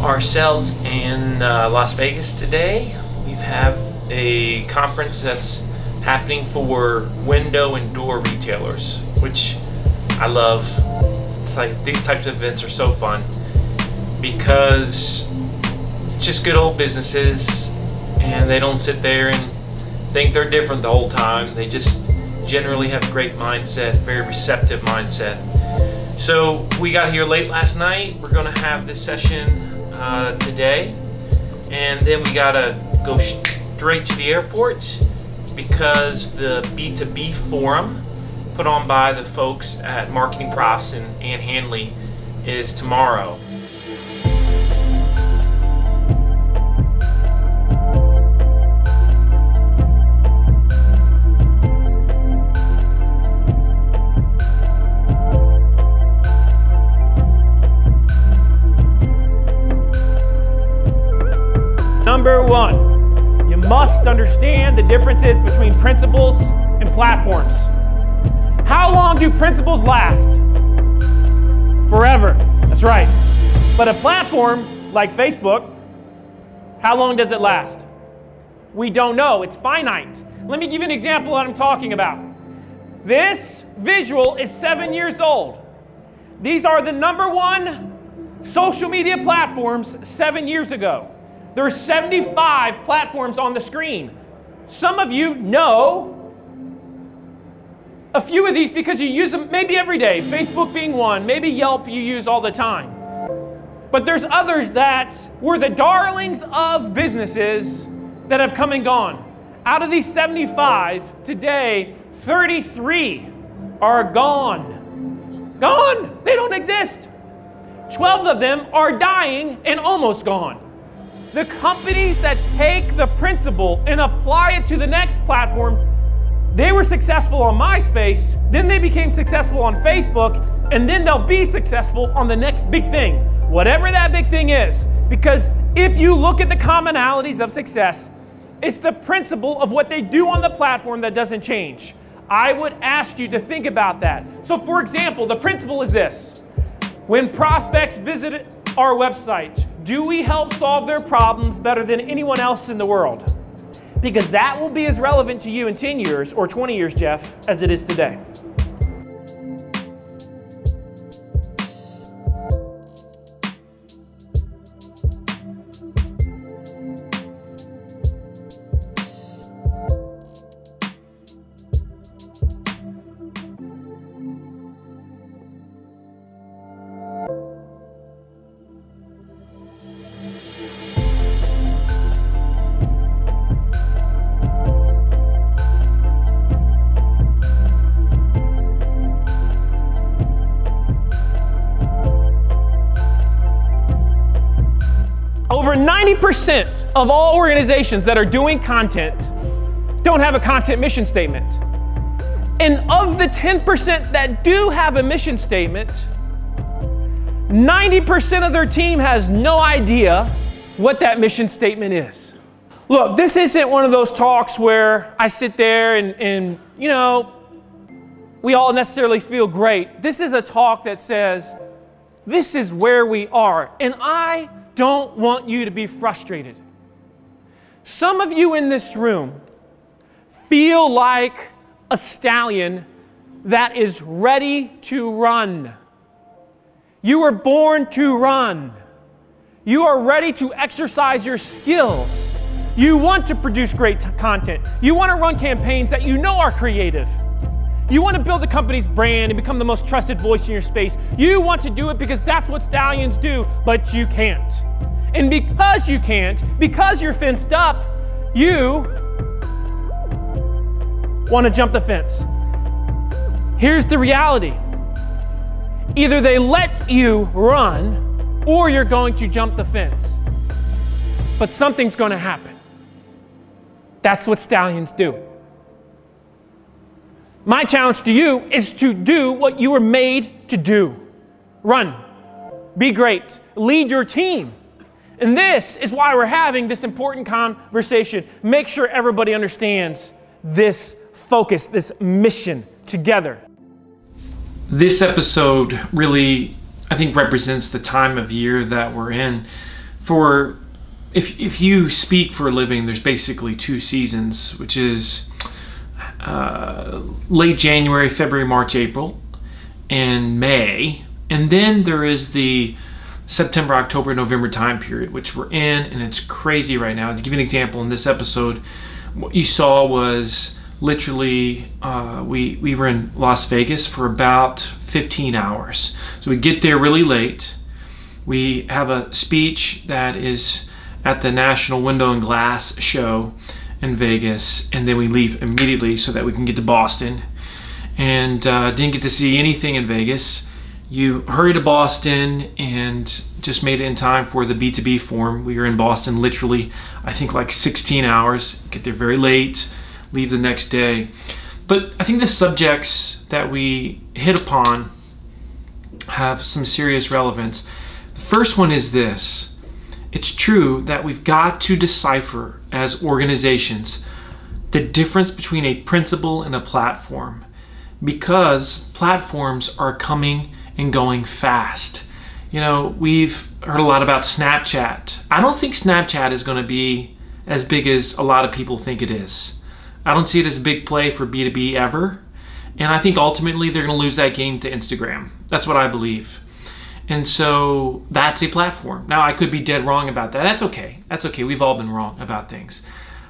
ourselves in Las Vegas today. We have a conference that's happening for window and door retailers, which I love. It's like these types of events are so fun because it's just good old businesses, and they don't sit there and think they're different the whole time. They just generally have a great mindset, very receptive mindset. So we got here late last night. We're going to have this session today, and then we gotta go straight to the airport because the B2B forum put on by the folks at Marketing Profs and Ann Hanley is tomorrow. Number one, you must understand the differences between principles and platforms. How long do principles last? Forever. That's right. But a platform like Facebook, how long does it last? We don't know. It's finite. Let me give you an example of what I'm talking about. This visual is 7 years old. These are the #1 social media platforms 7 years ago. There are 75 platforms on the screen. Some of you know a few of these because you use them maybe every day, Facebook being one, maybe Yelp you use all the time. But there's others that were the darlings of businesses that have come and gone. Out of these 75, today, 33 are gone. Gone! They don't exist. 12 of them are dying and almost gone. The companies that take the principle and apply it to the next platform, they were successful on MySpace, then they became successful on Facebook, and then they'll be successful on the next big thing, whatever that big thing is. Because if you look at the commonalities of success, it's the principle of what they do on the platform that doesn't change. I would ask you to think about that. So for example, the principle is this. When prospects visit our website, do we help solve their problems better than anyone else in the world? Because that will be as relevant to you in 10 years or 20 years, Jeff, as it is today. Over 90% of all organizations that are doing content don't have a content mission statement. And of the 10% that do have a mission statement, 90% of their team has no idea what that mission statement is. Look, this isn't one of those talks where I sit there and you know, we all necessarily feel great. This is a talk that says, this is where we are. And I don't want you to be frustrated. Some of you in this room feel like a stallion that is ready to run. You were born to run. You are ready to exercise your skills. You want to produce great content. You want to run campaigns that you know are creative. You want to build the company's brand and become the most trusted voice in your space. You want to do it because that's what stallions do, but you can't. And because you can't, because you're fenced up, you want to jump the fence. Here's the reality. Either they let you run or you're going to jump the fence. But something's going to happen. That's what stallions do. My challenge to you is to do what you were made to do. Run. Be great. Lead your team. And this is why we're having this important conversation. Make sure everybody understands this focus, this mission together. This episode really, I think, represents the time of year that we're in. for if you speak for a living, there's basically 2 seasons, which is late January, February, March, April, and May. And then there is the September, October, November time period, which we're in, and it's crazy right now. To give you an example, in this episode, what you saw was literally we were in Las Vegas for about 15 hours. So we get there really late. We have a speech that is at the National Window and Glass show in Vegas, and then we leave immediately so that we can get to Boston. And didn't get to see anything in Vegas. You hurry to Boston and just made it in time for the B2B forum. We were in Boston literally, I think, like 16 hours. Get there very late, leave the next day. But I think the subjects that we hit upon have some serious relevance. The first one is this. It's true that we've got to decipher as organizations the difference between a principle and a platform, because platforms are coming and going fast. You know, we've heard a lot about Snapchat. I don't think Snapchat is going to be as big as a lot of people think it is. I don't see it as a big play for B2B ever. And I think ultimately they're going to lose that game to Instagram. That's what I believe. And so that's a platform. Now, I could be dead wrong about that. That's okay. That's okay. We've all been wrong about things.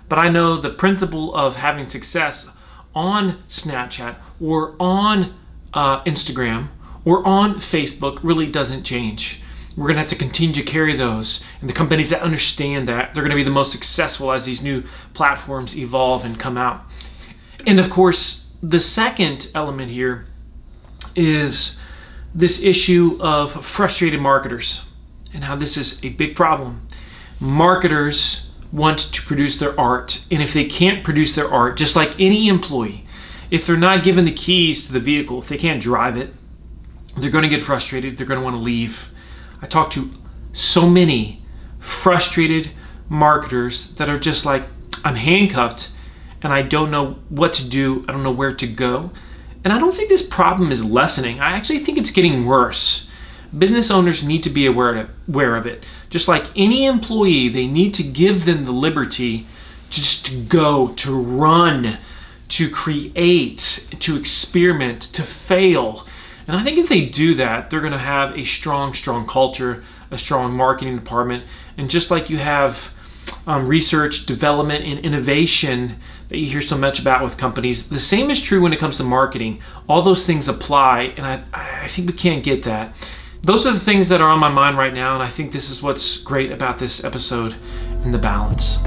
But I know the principle of having success on Snapchat or on Instagram or on Facebook really doesn't change. We're going to have to continue to carry those. And the companies that understand that, they're going to be the most successful as these new platforms evolve and come out. And of course, the second element here is this issue of frustrated marketers and how this is a big problem. Marketers want to produce their art, and if they can't produce their art, just like any employee, if they're not given the keys to the vehicle, if they can't drive it, they're going to get frustrated, they're going to want to leave. I talk to so many frustrated marketers that are just like, I'm handcuffed and I don't know what to do, I don't know where to go. And I don't think this problem is lessening. I actually think it's getting worse. Business owners need to be aware of it. Just like any employee, they need to give them the liberty just to go, to run, to create, to experiment, to fail. And I think if they do that, they're going to have a strong culture, a strong marketing department. And just like you have research, development, and innovation that you hear so much about with companies, the same is true when it comes to marketing. All those things apply, and I think we can't get that. Those are the things that are on my mind right now, and I think this is what's great about this episode and the balance.